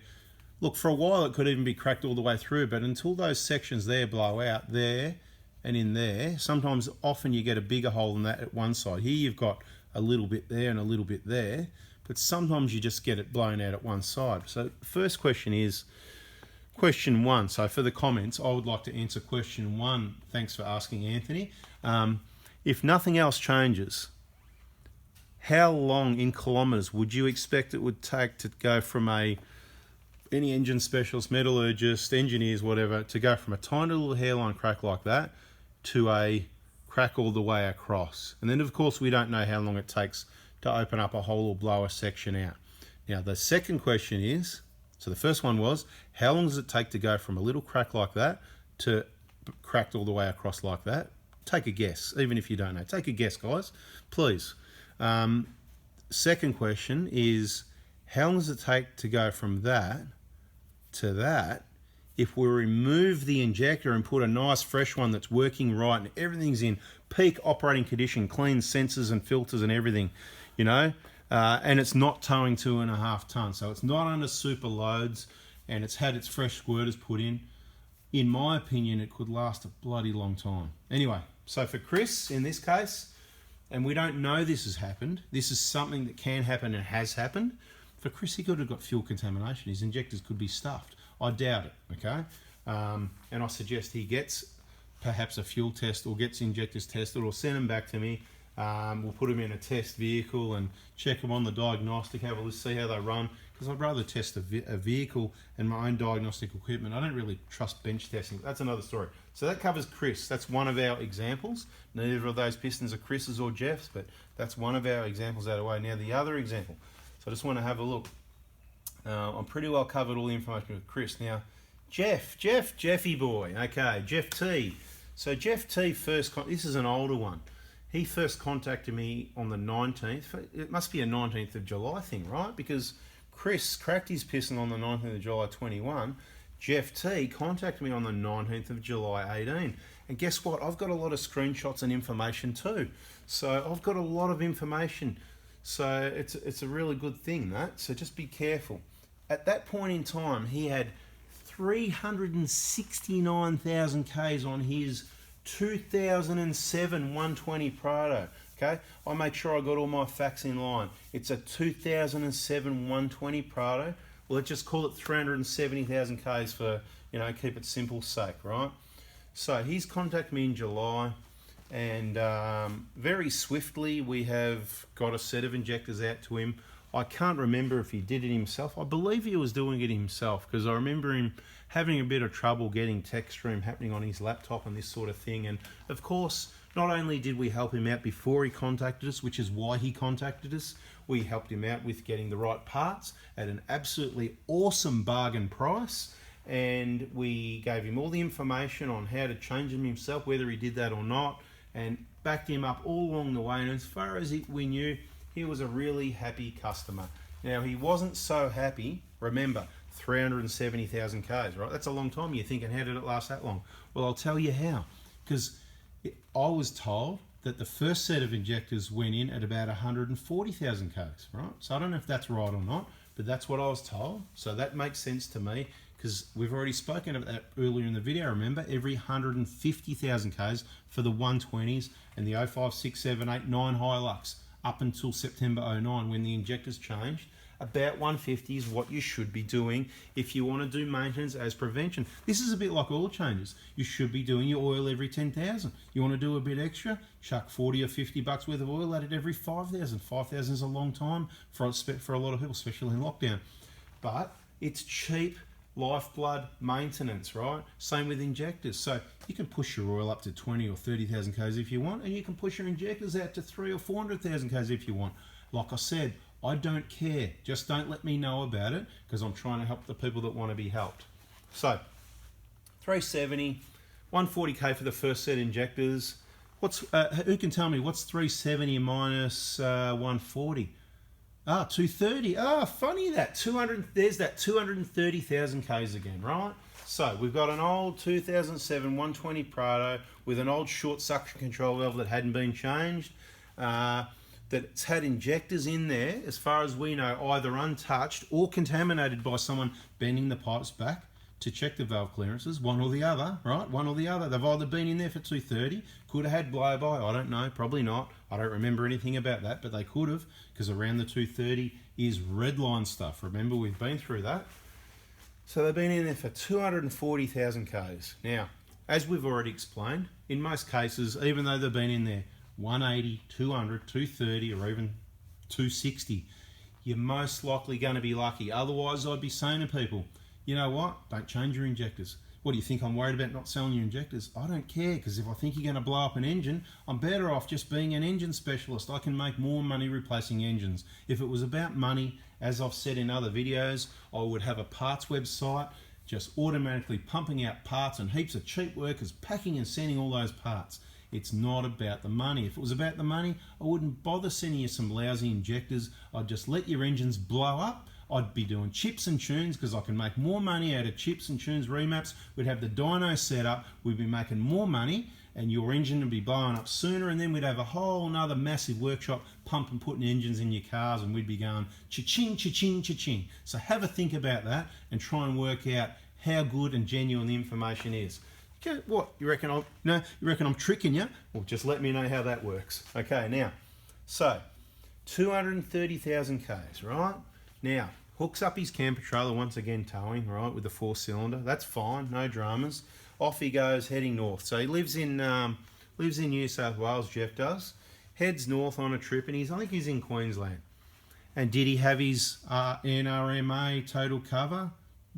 look, for a while it could even be cracked all the way through, but until those sections there blow out, there and in there, often you get a bigger hole than that at one side. Here you've got a little bit there and a little bit there, but sometimes you just get it blown out at one side. So first question is question 1. So for the comments, I would like to answer question 1. Thanks for asking, Anthony. If nothing else changes, how long in kilometers would you expect it would take to go from any engine specialist, metallurgist, engineers, whatever, to go from a tiny little hairline crack like that to a crack all the way across? And then of course we don't know how long it takes to open up a hole or blow a section out. Now the second question is, so the first one was, how long does it take to go from a little crack like that to cracked all the way across like that? Take a guess, even if you don't know. Take a guess, guys, please. Second question is, how long does it take to go from that to that if we remove the injector and put a nice fresh one that's working right and everything's in peak operating condition, clean sensors and filters and everything, and it's not towing 2.5 tons, so it's not under super loads and it's had its fresh squirters put in my opinion, it could last a bloody long time. Anyway, so for Chris, in this case, and we don't know this has happened, this is something that can happen and has happened. For Chris, he could have got fuel contamination. His injectors could be stuffed. I doubt it, okay? And I suggest he gets perhaps a fuel test or gets injectors tested, or send them back to me. We'll put them in a test vehicle and check them on the diagnostic, have a look, see how they run, because I'd rather test a vehicle and my own diagnostic equipment. I don't really trust bench testing. That's another story. So that covers Chris. That's one of our examples. Neither of those Pistons are Chris's or Jeff's, but that's one of our examples out of the way. Now the other example, so I just want to have a look. I'm pretty well covered all the information with Chris. Now, Jeffy boy, okay, Jeff T. So Jeff T first, this is an older one. He first contacted me on the 19th. It must be a 19th of July thing, right? Because Chris cracked his piston on the 19th of July 21. Jeff T contacted me on the 19th of July 18. And guess what? I've got a lot of screenshots and information too. So I've got a lot of information. So it's a really good thing, that. So just be careful. At that point in time, he had 369,000 Ks on his 2007 120 Prado. Okay, I make sure I got all my facts in line. It's a 2007 120 Prado. Well, let's just call it 370,000 Ks for, you know, keep it simple sake, right? So he's contacted me in July, and very swiftly we have got a set of injectors out to him. I can't remember if he did it himself. I believe he was doing it himself, because I remember him having a bit of trouble getting text stream happening on his laptop and this sort of thing. And of course, not only did we help him out before he contacted us, which is why he contacted us, we helped him out with getting the right parts at an absolutely awesome bargain price. And we gave him all the information on how to change them himself, whether he did that or not, and backed him up all along the way. And as far as we knew, he was a really happy customer. Now, he wasn't so happy, remember, 370,000 Ks, right? That's a long time. You're thinking, how did it last that long? Well, I'll tell you how. Because I was told that the first set of injectors went in at about 140,000 Ks, right? So I don't know if that's right or not, but that's what I was told. So that makes sense to me, because we've already spoken about that earlier in the video. Remember, every 150,000 Ks for the 120s and the 05, 6, 7, 8, 9 Hilux up until September 09, when the injectors changed. About 150 is what you should be doing if you want to do maintenance as prevention. This is a bit like oil changes. You should be doing your oil every 10,000. You want to do a bit extra? Chuck 40 or 50 bucks worth of oil at it every 5,000. 5,000 is a long time for a lot of people, especially in lockdown. But it's cheap lifeblood maintenance, right? Same with injectors. So you can push your oil up to 20 or 30,000 Ks if you want, and you can push your injectors out to 300,000 or 400,000 Ks if you want. Like I said, I don't care. Just don't let me know about it, because I'm trying to help the people that want to be helped. So 370, 140K for the first set injectors. Who can tell me what's 370 minus 140? 230. Funny that. 200. There's that 230,000 Ks again, right? So we've got an old 2007 120 Prado with an old short suction control valve that hadn't been changed. That's had injectors in there, as far as we know, either untouched or contaminated by someone bending the pipes back to check the valve clearances, one or the other, right? One or the other. They've either been in there for 230, could have had blow-by, I don't know, probably not. I don't remember anything about that, but they could have, because around the 230 is red line stuff. Remember, we've been through that. So they've been in there for 240,000 Ks. Now, as we've already explained, in most cases, even though they've been in there 180, 200, 230, or even 260, you're most likely going to be lucky. Otherwise, I'd be saying to people, you know what, don't change your injectors. What do you think, I'm worried about not selling your injectors? I don't care, because if I think you're going to blow up an engine, I'm better off just being an engine specialist. I can make more money replacing engines. If it was about money, as I've said in other videos, I would have a parts website just automatically pumping out parts and heaps of cheap workers packing and sending all those parts. It's not about the money. If it was about the money, I wouldn't bother sending you some lousy injectors. I'd just let your engines blow up. I'd be doing chips and tunes, because I can make more money out of chips and tunes remaps. We'd have the dyno set up. We'd be making more money, and your engine would be blowing up sooner, and then we'd have a whole nother massive workshop pumping, putting engines in your cars, and we'd be going cha-ching, cha-ching, cha-ching. So have a think about that and try and work out how good and genuine the information is. Okay, what, you reckon I'm tricking you? Well, just let me know how that works. Okay, now, so 230,000 Ks, right? Now, hooks up his camper trailer, once again towing, right, with the 4-cylinder. That's fine, no dramas. Off he goes, heading north. So he lives in New South Wales, Jeff does. Heads north on a trip, and I think he's in Queensland. And did he have his NRMA total cover?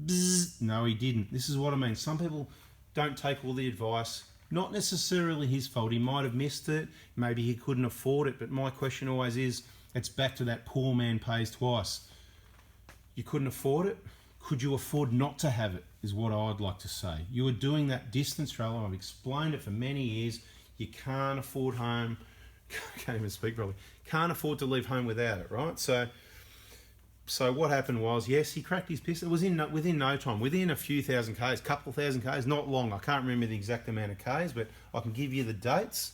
Bzz, no, he didn't. This is what I mean. Some people don't take all the advice. Not necessarily his fault. He might have missed it. Maybe he couldn't afford it. But my question always is, it's back to that poor man pays twice. You couldn't afford it. Could you afford not to have it, is what I'd like to say. You were doing that distance travel. I've explained it for many years. You can't afford home. Can't even speak properly. Can't afford to leave home without it, right? So So what happened was, yes, he cracked his piston. It was within no time, within a few thousand Ks, couple thousand Ks, not long. I can't remember the exact amount of Ks, but I can give you the dates,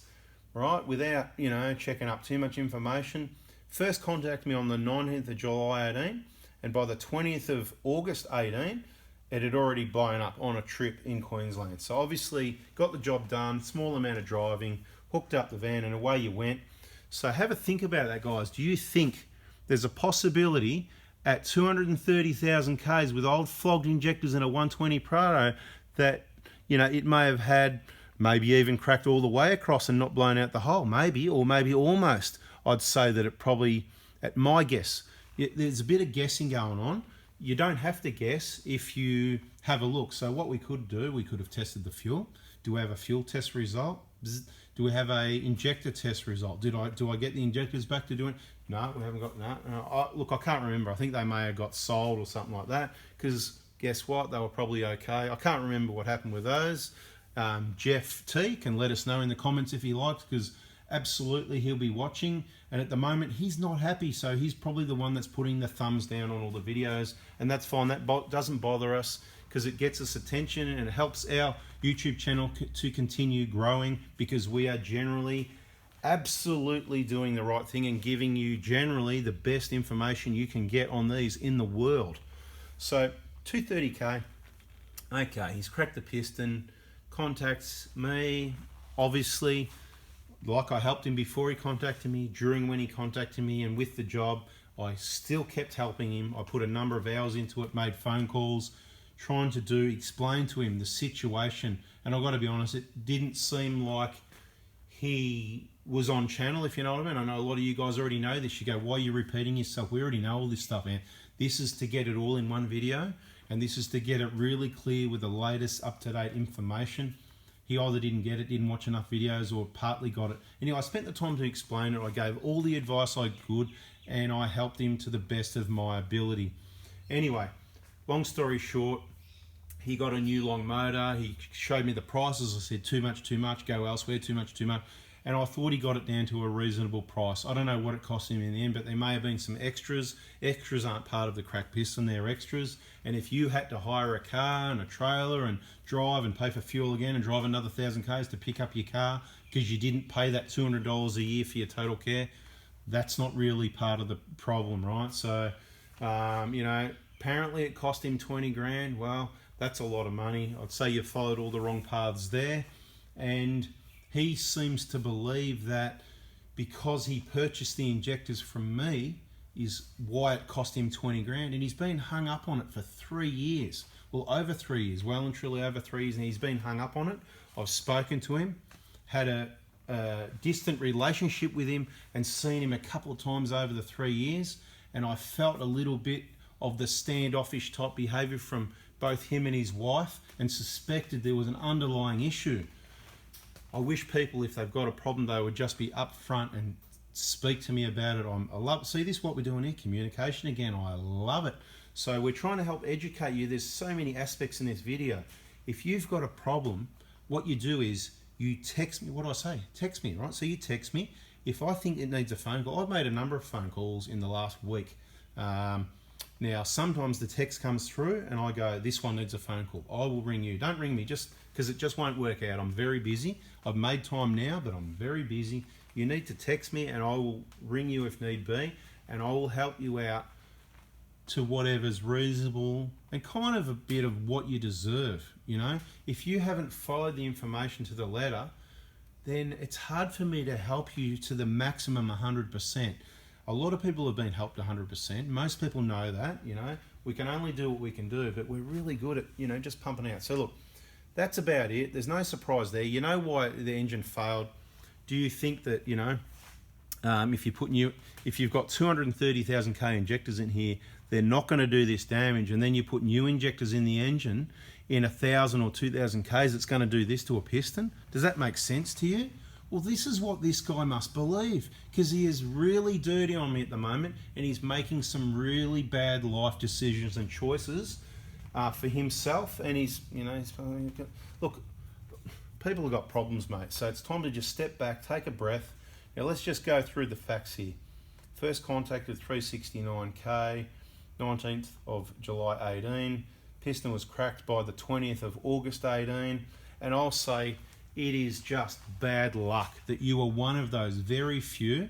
right, without, checking up too much information. First contacted me on the 19th of July 18, and by the 20th of August 18, it had already blown up on a trip in Queensland. So obviously got the job done, small amount of driving, hooked up the van, and away you went. So have a think about that, guys. Do you think there's a possibility at 230,000 Ks with old flogged injectors in a 120 Prado that, it may have had, maybe even cracked all the way across and not blown out the hole? Maybe, or maybe almost. I'd say that it probably, at my guess, there's a bit of guessing going on. You don't have to guess if you have a look. So what we could do, we could have tested the fuel. Do we have a fuel test result? Do we have a injector test result? Do I get the injectors back to doing? No, we haven't got that. Look, I can't remember. I think they may have got sold or something like that, because guess what? They were probably okay. I can't remember what happened with those. Jeff T can let us know in the comments if he likes, because absolutely he'll be watching. And at the moment, he's not happy, so he's probably the one that's putting the thumbs down on all the videos, and that's fine. That doesn't bother us, because it gets us attention and it helps our YouTube channel to continue growing, because we are generally absolutely doing the right thing and giving you generally the best information you can get on these in the world. So 230K, okay, he's cracked the piston, contacts me, obviously, like I helped him before he contacted me, during when he contacted me, and with the job, I still kept helping him. I put a number of hours into it, made phone calls, trying to explain to him the situation. And I've got to be honest, it didn't seem like he was on channel, if you know what I mean. I know a lot of you guys already know this. You go, why are you repeating yourself? We already know all this stuff, man. This is to get it all in one video, and this is to get it really clear with the latest up-to-date information. He either didn't get it, didn't watch enough videos, or partly got it. Anyway, I spent the time to explain it. I gave all the advice I could, and I helped him to the best of my ability. Anyway, long story short, he got a new long motor. He showed me the prices. I said, too much, go elsewhere, too much. And I thought he got it down to a reasonable price. I don't know what it cost him in the end, but there may have been some extras. Extras aren't part of the cracked piston, they're extras. And if you had to hire a car and a trailer and drive and pay for fuel again and drive another 1,000 Ks to pick up your car because you didn't pay that $200 a year for your total care, that's not really part of the problem, right? So, apparently it cost him 20 grand. Well, that's a lot of money. I'd say you followed all the wrong paths there. And he seems to believe that because he purchased the injectors from me is why it cost him 20 grand. And he's been hung up on it for 3 years. Well, over 3 years, well and truly over 3 years, and he's been hung up on it. I've spoken to him, had a distant relationship with him, and seen him a couple of times over the 3 years. And I felt a little bit of the standoffish type behavior from both him and his wife, and suspected there was an underlying issue. I wish people, if they've got a problem, they would just be upfront and speak to me about it. I love, see this, what we're doing here, communication again. I love it. So we're trying to help educate you. There's so many aspects in this video. If you've got a problem, what you do is you text me. What do I say? Text me, right? So you text me. If I think it needs a phone call, I've made a number of phone calls in the last week. Now, sometimes the text comes through and I go, this one needs a phone call. I will ring you. Don't ring me just because it just won't work out. I'm very busy. I've made time now, but I'm very busy. You need to text me and I will ring you if need be, and I will help you out to whatever's reasonable and kind of a bit of what you deserve. If you haven't followed the information to the letter, then it's hard for me to help you to the maximum 100%. A lot of people have been helped 100%. Most people know that, we can only do what we can do, but we're really good at, just pumping out. So look, that's about it. There's no surprise there. You know why the engine failed. Do you think that, if you've got 230,000 K injectors in here, they're not going to do this damage, and then you put new injectors in the engine in 1,000 or 2,000 Ks, it's going to do this to a piston? Does that make sense to you? Well, this is what this guy must believe, because he is really dirty on me at the moment, and he's making some really bad life decisions and choices for himself, and look, people have got problems, mate, so it's time to just step back, take a breath. Now let's just go through the facts here. First contact with 369K, 19th of July 18. Piston was cracked by the 20th of August 18. And I'll say it is just bad luck that you are one of those very few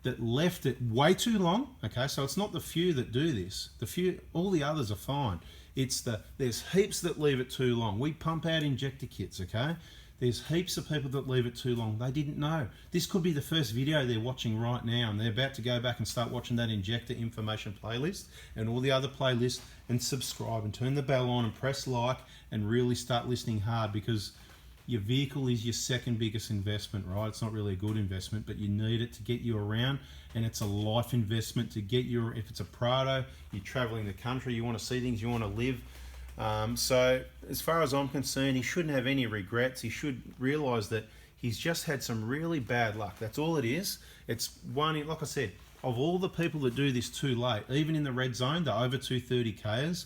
that left it way too long. Okay, so it's not the few that do this. The few, all the others are fine. It's there's heaps that leave it too long. We pump out injector kits, okay? There's heaps of people that leave it too long. They didn't know. This could be the first video they're watching right now, and they're about to go back and start watching that injector information playlist and all the other playlists, and subscribe and turn the bell on and press like and really start listening hard, because your vehicle is your second biggest investment, right? It's not really a good investment, but you need it to get you around, and it's a life investment to get you. If it's a Prado, you're traveling the country, you want to see things, you want to live. So as far as I'm concerned, he shouldn't have any regrets. He should realise that he's just had some really bad luck. That's all it is. It's one, like I said, of all the people that do this too late, even in the red zone, the over 230Ks,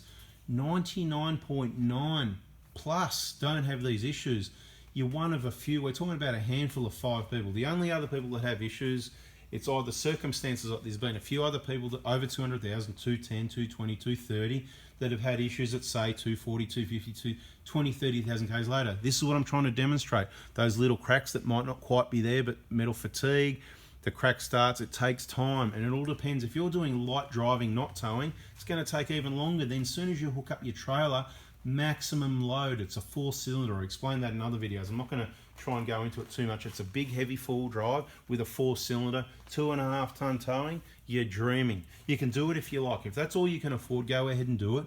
99.9 plus don't have these issues. You're one of a few. We're talking about a handful of 5 people. The only other people that have issues, it's either circumstances like there's been a few other people that over 200,000, 210, 220, 230 that have had issues at say 240, 250, 20, 30,000 Ks later. This is what I'm trying to demonstrate. Those little cracks that might not quite be there, but metal fatigue, the crack starts, it takes time, and it all depends. If you're doing light driving, not towing, it's going to take even longer. Then as soon as you hook up your trailer, maximum load, it's a 4-cylinder. I'll explain that in other videos. I'm not going to try and go into it too much. It's a big heavy full drive with a 4-cylinder, 2.5 ton towing. You're dreaming. You can do it if you like. If that's all you can afford, go ahead and do it.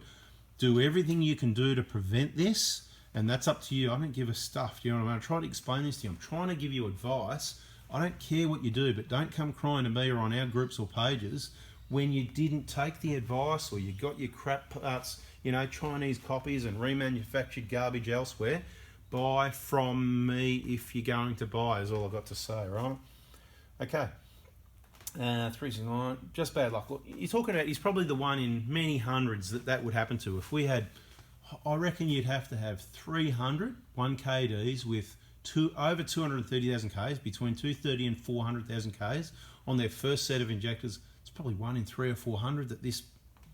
Do everything you can do to prevent this, and that's up to you. I don't give a stuff. You know what I mean? I try to explain this to you. I'm trying to give you advice. I don't care what you do, but don't come crying to me or on our groups or pages when you didn't take the advice, or you got your crap parts, you know, Chinese copies and remanufactured garbage elsewhere. Buy from me if you're going to buy, is all I've got to say, right? Okay. 369, just bad luck. Look, you're talking about, he's probably the one in many hundreds that would happen to. If we had, I reckon you'd have to have 300 1KDs with over 230,000 Ks, between 230 and 400,000 Ks on their first set of injectors. It's probably 1 in 300 or 400 that this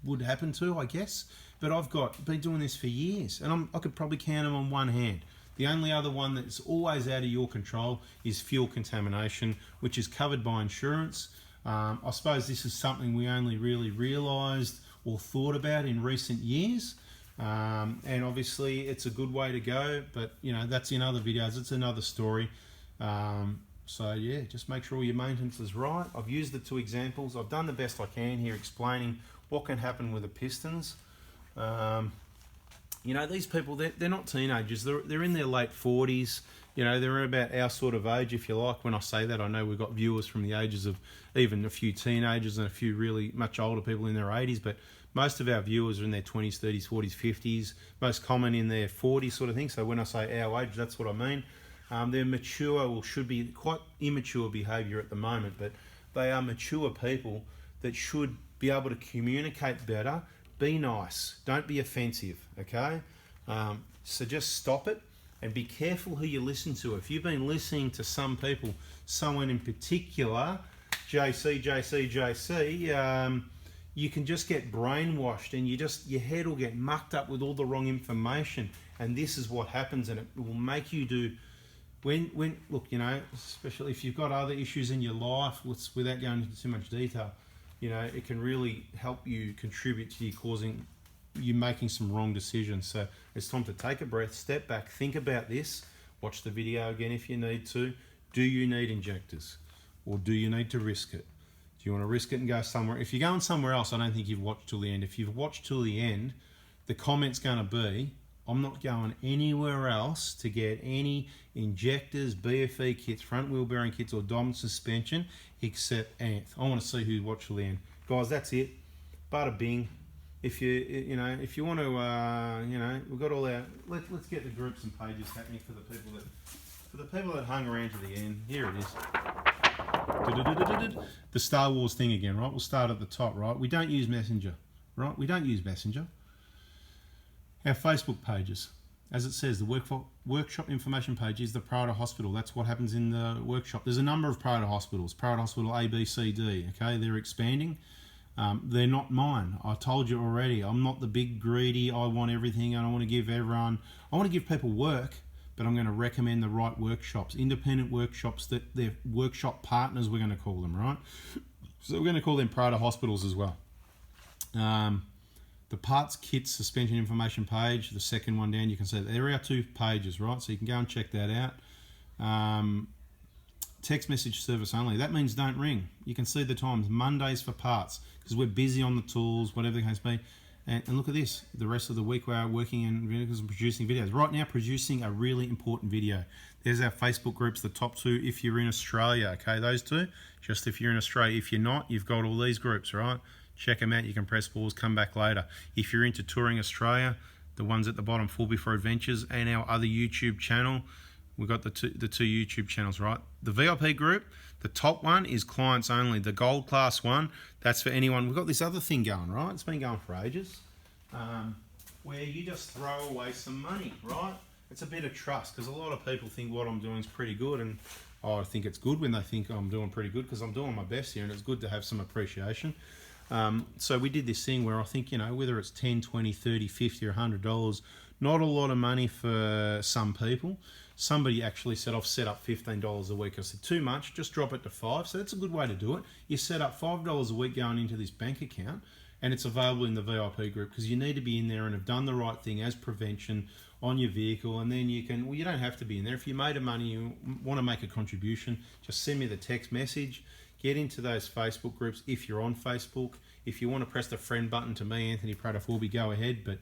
would happen to, I guess. But I've been doing this for years, and I could probably count them on one hand. The only other one that's always out of your control is fuel contamination, which is covered by insurance. I suppose this is something we only really realised or thought about in recent years. And obviously it's a good way to go, but you know, that's in other videos, it's another story. So yeah, just make sure your maintenance is right. I've used the 2 examples. I've done the best I can here explaining what can happen with the pistons. You know, these people, they're not teenagers, they're in their late 40s. You know, they're about our sort of age, if you like. When I say that, I know we've got viewers from the ages of even a few teenagers and a few really much older people in their 80s, but most of our viewers are in their 20s, 30s, 40s, 50s, most common in their 40s sort of thing. So when I say our age, that's what I mean. They're mature, or should be quite immature behaviour at the moment, but they are mature people that should be able to communicate better. Be nice, don't be offensive, okay? So just stop it and be careful who you listen to. If you've been listening to some people, someone in particular, JC, you can just get brainwashed, and your head will get mucked up with all the wrong information. And this is what happens, and it will make you do, look, you know, especially if you've got other issues in your life, without going into too much detail, you know, it can really help you contribute to you making some wrong decisions. So it's time to take a breath, step back, think about this, watch the video again if you need to. Do you need injectors, or do you need to risk it? Do you want to risk it and go somewhere? If you're going somewhere else, I don't think you've watched till the end. If you've watched till the end, the comment's going to be, I'm not going anywhere else to get any injectors, BFE kits, front wheel bearing kits, or diamond suspension except Anth. I want to see who watched till the end. Guys, that's it. Bada bing. If you want to, we've got all our, let's get the groups and pages happening for the people that hung around to the end. Here it is. The Star Wars thing again, right? We'll start at the top, right? We don't use Messenger, right? We don't use Messenger. Our Facebook pages, as it says, the workshop information page is the Prado Hospital. That's what happens in the workshop. There's a number of Prado hospitals. Prado Hospital A, B, C, D. Okay, they're expanding. They're not mine. I told you already. I'm not the big greedy. I want everything, and I want to give everyone. I want to give people work, but I'm going to recommend the right workshops, independent workshops that they're workshop partners. We're going to call them, right? So we're going to call them Prado hospitals as well. The parts kit suspension information page, the second one down, you can see that there are 2 pages, right? So you can go and check that out. Text message service only. That means don't ring. You can see the times. Mondays for parts because we're busy on the tools, whatever the case may be. And look at this. The rest of the week we're working in vehicles and producing videos. Right now, producing a really important video. There's our Facebook groups, the top 2 if you're in Australia. Okay, those 2. Just if you're in Australia. If you're not, you've got all these groups, right? Check them out. You can press pause, come back later. If you're into touring Australia, the ones at the bottom, Full Before Adventures, and our other YouTube channel. We've got the two YouTube channels, right? The VIP group, the top one is clients only. The gold class one, that's for anyone. We've got this other thing going, right? It's been going for ages, where you just throw away some money, right? It's a bit of trust because a lot of people think what I'm doing is pretty good, and I think it's good when they think I'm doing pretty good because I'm doing my best here, and it's good to have some appreciation. So we did this thing where I think, you know, whether it's 10, 20, 30, 50 or $100, not a lot of money for some people. Somebody actually said, I've set up $15 a week. I said, too much, just drop it to $5. So that's a good way to do it. You set up $5 a week going into this bank account, and it's available in the VIP group because you need to be in there and have done the right thing as prevention on your vehicle, and then you can, well, you don't have to be in there. If you made a money, you want to make a contribution, just send me the text message. Get into those Facebook groups if you're on Facebook. If you want to press the friend button to me, Anthony Prado, go ahead. But,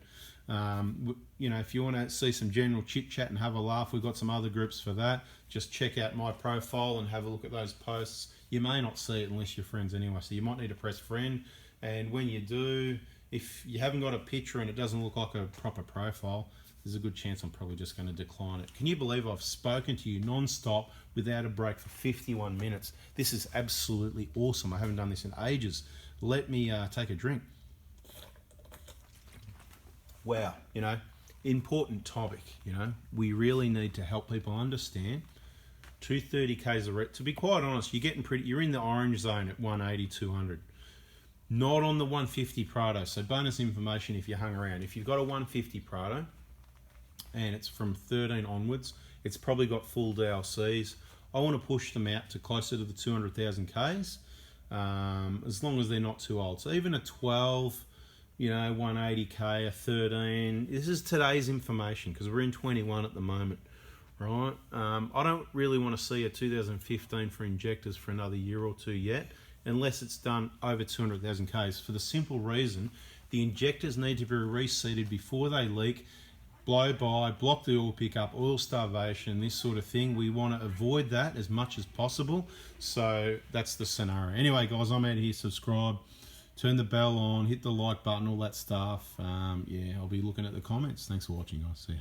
you know, if you want to see some general chit-chat and have a laugh, we've got some other groups for that. Just check out my profile and have a look at those posts. You may not see it unless you're friends anyway, so you might need to press friend. And when you do, if you haven't got a picture and it doesn't look like a proper profile, there's a good chance I'm probably just going to decline it. Can you believe I've spoken to you non-stop without a break for 51 minutes? This is absolutely awesome. I haven't done this in ages. Let me take a drink. Wow, you know, important topic, you know. We really need to help people understand 230Ks a rep. To be quite honest, you're in the orange zone at 180, 200. Not on the 150 Prado. So bonus information if you hung around. If you've got a 150 Prado, and it's from 13 onwards, it's probably got full DLCs. I want to push them out to closer to the 200,000 Ks, as long as they're not too old. So even a 12, you know, 180K, a 13, this is today's information because we're in 21 at the moment, right? I don't really want to see a 2015 for injectors for another year or 2 yet, unless it's done over 200,000 Ks, for the simple reason the injectors need to be reseated before they leak, blow by, block the oil pickup, oil starvation, this sort of thing. We want to avoid that as much as possible. So that's the scenario. Anyway, guys, I'm out here. Subscribe, turn the bell on, hit the like button, all that stuff. Yeah, I'll be looking at the comments. Thanks for watching, guys. See ya.